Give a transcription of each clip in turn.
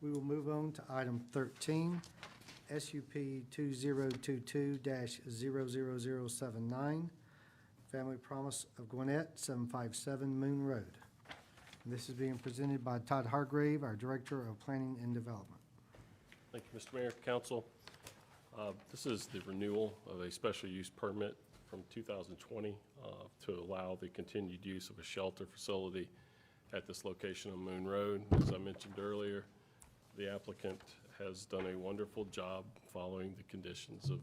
We will move on to item 13, SUP 2022-00079, Family Promise of Gwinnett, 757 Moon Road. And this is being presented by Todd Hargrave, our Director of Planning and Development. Thank you, Mr. Mayor, Council. This is the renewal of a special use permit from 2020 to allow the continued use of a shelter facility at this location on Moon Road. As I mentioned earlier, the applicant has done a wonderful job following the conditions of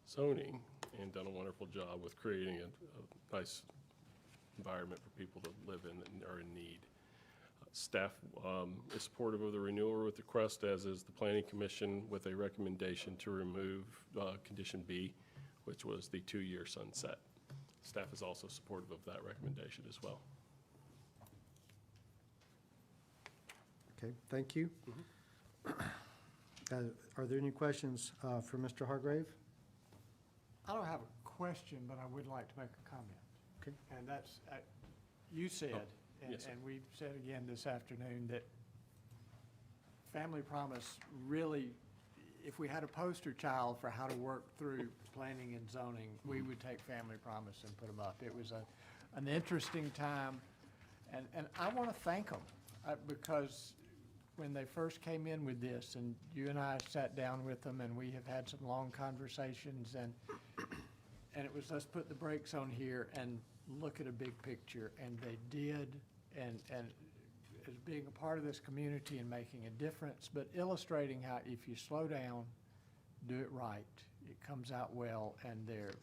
zoning and done a wonderful job with creating a nice environment for people to live in and are in need. Staff is supportive of the renewal request, as is the Planning Commission, with a recommendation to remove Condition B, which was the 2-year sunset. Staff is also supportive of that recommendation as well. Okay, thank you. Are there any questions for Mr. Hargrave? I don't have a question, but I would like to make a comment. Okay. And that's, you said, yes, sir. and we've said again this afternoon, that Family Promise really, if we had a poster child for how to work through planning and zoning, we would take Family Promise and put them up. It was an interesting time, and I want to thank them because when they first came in with this, and you and I sat down with them, and we have had some long conversations, and it was, let's put the brakes on here and look at a big picture, and they did, and as being a part of this community and making a difference, but illustrating how if you slow down, do it right, it comes out well, and their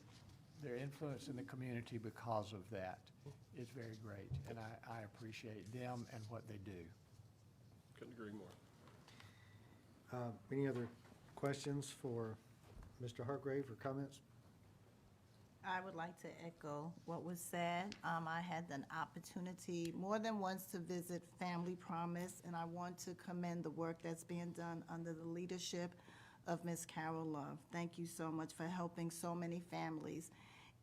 influence in the community because of that is very great, and I appreciate them and what they do. Couldn't agree more. Any other questions for Mr. Hargrave or comments? I would like to echo what was said. I had an opportunity more than once to visit Family Promise, and I want to commend the work that's being done under the leadership of Ms. Carol Love. Thank you so much for helping so many families.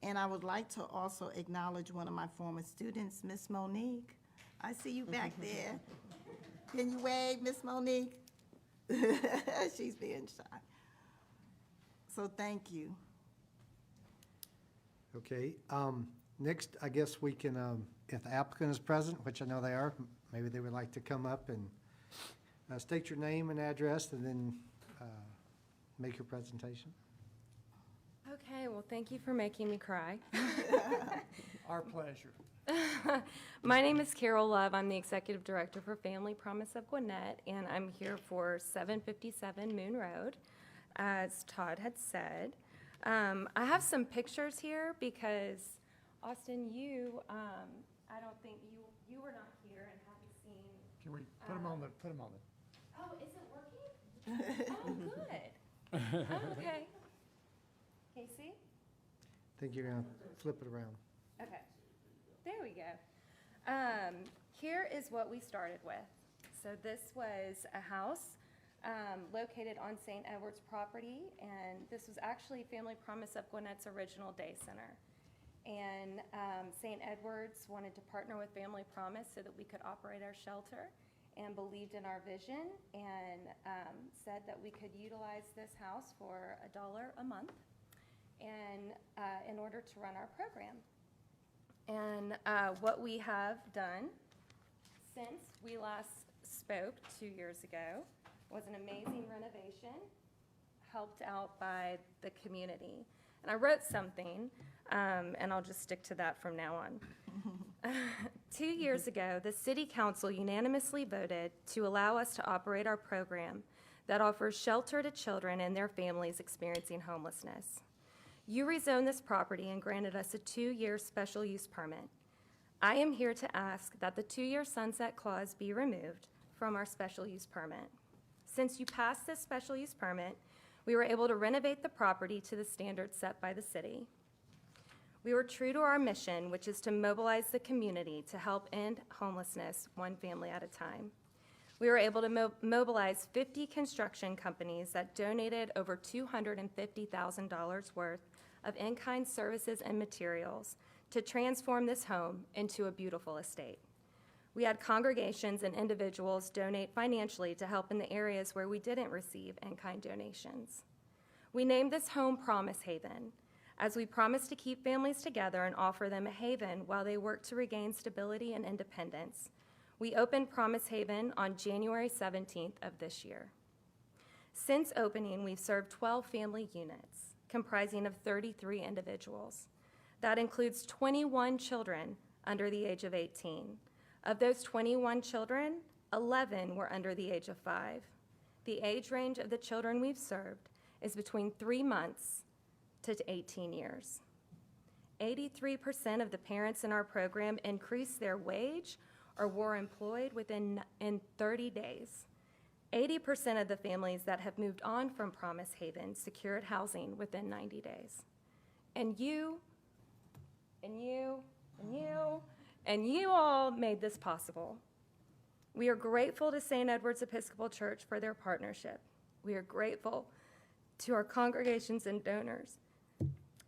And I would like to also acknowledge one of my former students, Miss Monique. I see you back there. Can you wave, Miss Monique? She's being shy. So thank you. Okay, next, I guess we can, if the applicant is present, which I know they are, maybe they would like to come up and state your name and address and then make your presentation. Okay, well, thank you for making me cry. Our pleasure. My name is Carol Love. I'm the Executive Director for Family Promise of Gwinnett, and I'm here for 757 Moon Road, as Todd had said. I have some pictures here because, Austin, you, I don't think you were not here and haven't seen. Can we put them on the, Oh, is it working? Oh, good. Oh, okay. Casey? I think you're going to flip it around. Okay, there we go. Here is what we started with. So this was a house located on St. Edward's property, and this was actually Family Promise of Gwinnett's original day center. And St. Edward's wanted to partner with Family Promise so that we could operate our shelter, and believed in our vision, and said that we could utilize this house for $1 a month and in order to run our program. And what we have done since we last spoke 2 years ago was an amazing renovation helped out by the community. And I wrote something, and I'll just stick to that from now on. 2 years ago, the City Council unanimously voted to allow us to operate our program that offers shelter to children and their families experiencing homelessness. You rezoned this property and granted us a 2-year special use permit. I am here to ask that the 2-year sunset clause be removed from our special use permit. Since you passed this special use permit, we were able to renovate the property to the standards set by the city. We were true to our mission, which is to mobilize the community to help end homelessness one family at a time. We were able to mobilize 50 construction companies that donated over $250,000 worth of in-kind services and materials to transform this home into a beautiful estate. We had congregations and individuals donate financially to help in the areas where we didn't receive in-kind donations. We named this home Promise Haven, as we promised to keep families together and offer them a haven while they work to regain stability and independence. We opened Promise Haven on January 17th of this year. Since opening, we've served 12 family units, comprising of 33 individuals. That includes 21 children under the age of 18. Of those 21 children, 11 were under the age of 5. The age range of the children we've served is between 3 months to 18 years. 83% of the parents in our program increased their wage or were employed in 30 days. 80% of the families that have moved on from Promise Haven secured housing within 90 days. And you all made this possible. We are grateful to St. Edward's Episcopal Church for their partnership. We are grateful to our congregations and donors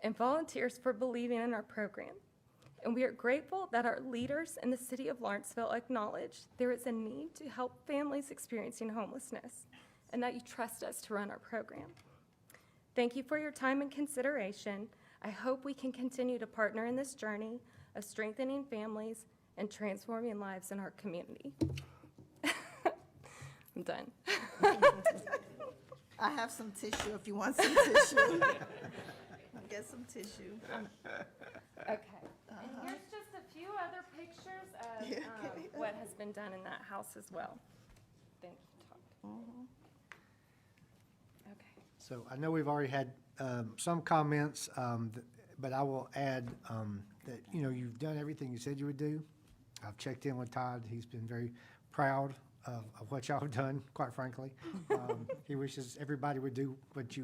and volunteers for believing in our program. And we are grateful that our leaders in the city of Lawrenceville acknowledge there is a need to help families experiencing homelessness and that you trust us to run our program. Thank you for your time and consideration. I hope we can continue to partner in this journey of strengthening families and transforming lives in our community. I'm done. I have some tissue if you want some tissue. Get some tissue. Okay. And here's just a few other pictures of what has been done in that house as well. Thank you, Todd. Okay. So I know we've already had some comments, but I will add that, you know, you've done everything you said you would do. I've checked in with Todd. He's been very proud of what y'all have done, quite frankly. He wishes everybody would do what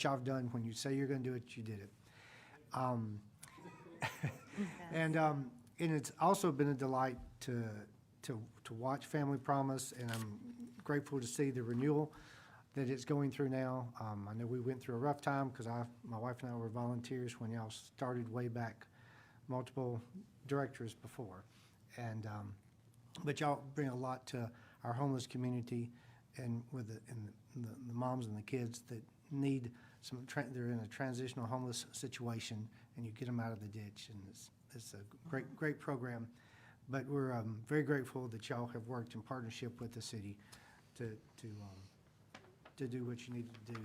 y'all have done. When you say you're going to do it, you did it. And it's also been a delight to watch Family Promise, and I'm grateful to see the renewal that it's going through now. I know we went through a rough time because my wife and I were volunteers when y'all started way back, multiple directors before. And but y'all bring a lot to our homeless community, and with the moms and the kids that need some. They're in a transitional homeless situation, and you get them out of the ditch, and it's a great program. But we're very grateful that y'all have worked in partnership with the city to do what you need to do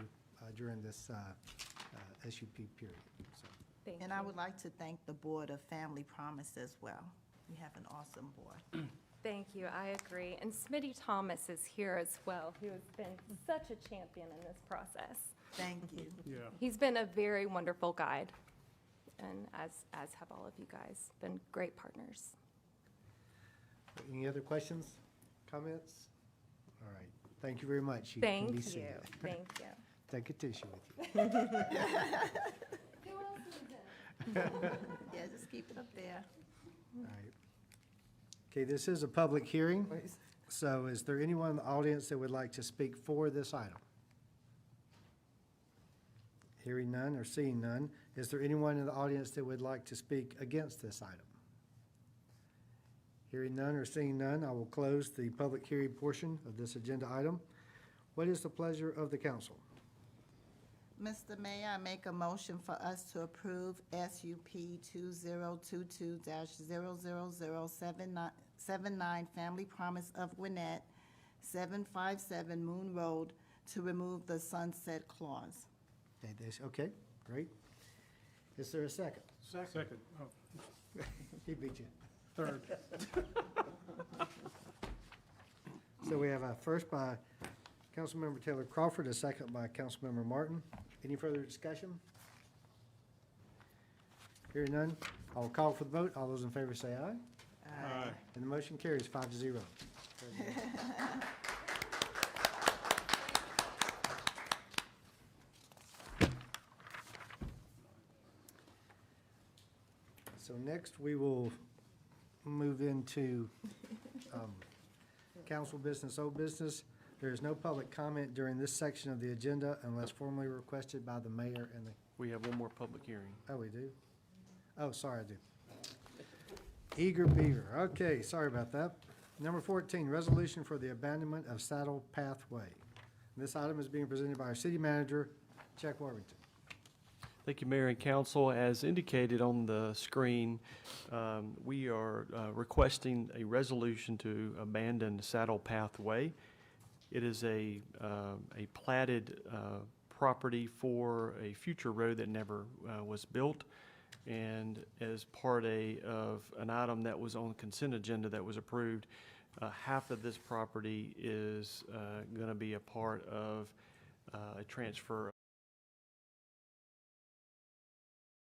during this SUP period. So. Thank you. And I would like to thank the Board of Family Promise as well. You have an awesome board. Thank you, I agree. And Smitty Thomas is here as well, who has been such a champion in this process. Thank you. Yeah. He's been a very wonderful guide, and as have all of you guys, been great partners. Any other questions, comments? All right. Thank you very much. You can Thank be you, seated. thank you. Take a tissue with you. Who else is it? Yeah, just keep it up there. All right. Okay, this is a public hearing, so is there anyone in the audience that would like to speak for this item? Hearing none or seeing none, is there anyone in the audience that would like to speak against this item? Hearing none or seeing none, I will close the public hearing portion of this agenda item. What is the pleasure of the council? Mr. Mayor, I make a motion for us to approve SUP 2022-00079 Family Promise of Gwinnett, 757 Moon Road, to remove the sunset clause. Okay, great. Is there a second? Second. Oh, He beat you. third. So we have a first by Councilmember Taylor Crawford, a second by Councilmember Martin. Any further discussion? Hearing none, I'll call for the vote. All those in favor say aye. Aye. And the motion carries 5-0. So next, we will move into council business, old business. There is no public comment during this section of the agenda unless formally requested by the mayor and the, We have one more public hearing. oh, we do? Oh, sorry, I do. Eager Beaver. Okay, sorry about that. Number 14, resolution for the abandonment of Saddle Pathway. This item is being presented by our city manager, Chuck Worthington. Thank you, Mayor and Council. As indicated on the screen, we are requesting a resolution to abandon Saddle Pathway. It is a platted property for a future road that never was built. And as part of an item that was on the consent agenda that was approved, half of this property is going to be a part of a transfer